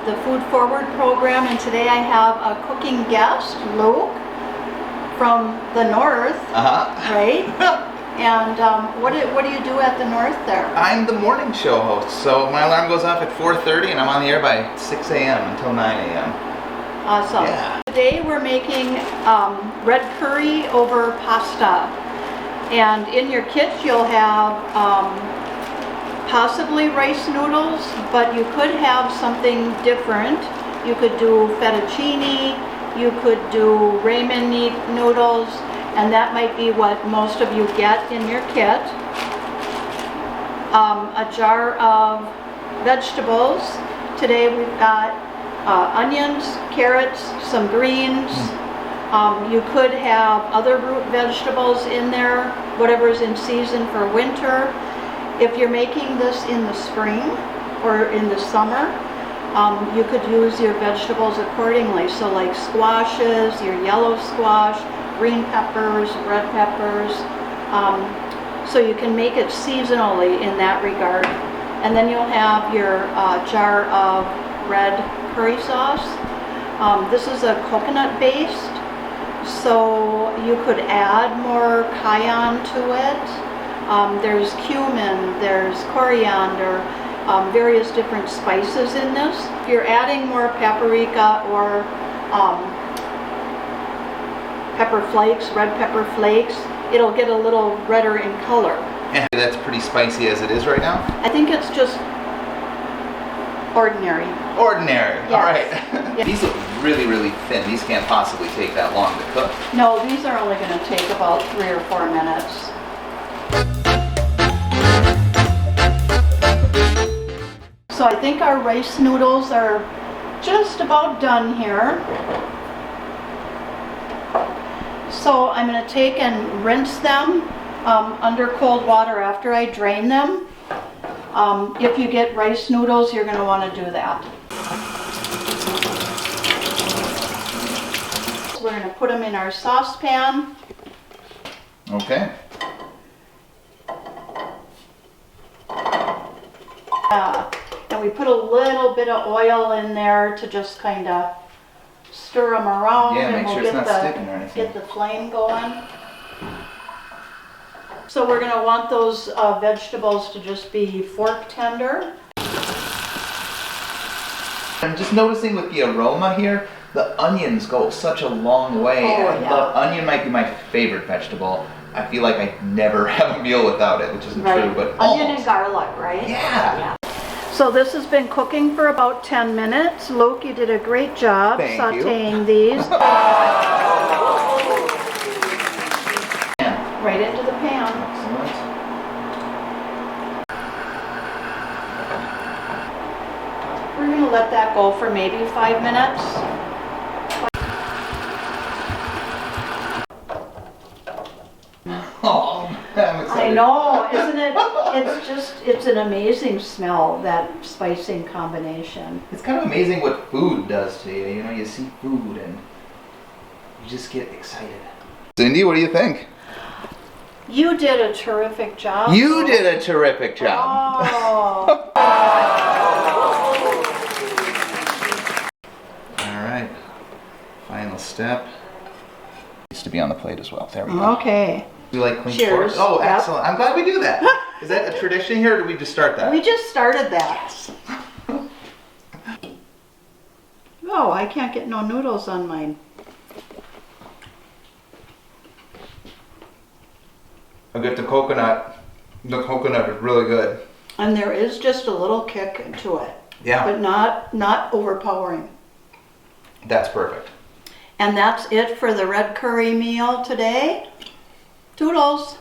the Food Forward program, and today I have a cooking guest, Luke, from the north, right? And what do you do at the north there? I'm the morning show host, so my alarm goes off at 4:30 and I'm on the air by 6 a.m. until 9 a.m. Awesome. Yeah. Today we're making red curry over pasta. And in your kit you'll have possibly rice noodles, but you could have something different. You could do fettuccine, you could do ramen noodles, and that might be what most of you get in your kit. A jar of vegetables. Today we've got onions, carrots, some greens. You could have other root vegetables in there, whatever's in season for winter. If you're making this in the spring or in the summer, you could use your vegetables accordingly. So like squashes, your yellow squash, green peppers, red peppers. So you can make it seasonally in that regard. And then you'll have your jar of red curry sauce. This is a coconut based, so you could add more cayenne to it. There's cumin, there's coriander, various different spices in this. If you're adding more paprika or pepper flakes, red pepper flakes, it'll get a little redder in color. And that's pretty spicy as it is right now? I think it's just ordinary. Ordinary, Yes. all right. These look really, really thin. These can't possibly take that long to cook. No, these are only going to take about 3 or 4 minutes. So I think our rice noodles are just about done here. So I'm going to take and rinse them under cold water after I drain them. If you get rice noodles, you're going to want to do that. So we're going to put them in our saucepan. Okay. And we put a little bit of oil in there to just kind of stir them around, Yeah, and make we'll sure it's not sticking or anything. get the flame going. So we're going to want those vegetables to just be fork tender. I'm just noticing with the aroma here, the onions go such a long way. Oh, I yeah. love onion, might be my favorite vegetable. I feel like I never have a meal without it, which isn't true, but Onion almost. and garlic, right? Yeah. So this has been cooking for about 10 minutes. Luke, you did a great job Thank you. sauteing these. Right into the pan. Excellent. We're going to let that go for maybe 5 minutes. Oh, I'm excited. I know, isn't it? It's an amazing smell, that spicing combination. It's kind of amazing what food does to you. You know, you see food and you just get excited. Cyndi, what do you think? You did a terrific job. You did a terrific job. Oh. All right, final step. Needs to be on the plate as well. There we go. Okay. We like clean Cheers. forks? Oh, Yep. excellent. I'm glad we do that. Is that a tradition here, or did we just start that? We just started that. Oh, I can't get no noodles on mine. I get the coconut. The coconut is really good. And there is just a little kick to it. Yeah. But not overpowering. That's perfect. And that's it for the red curry meal today. Toodles.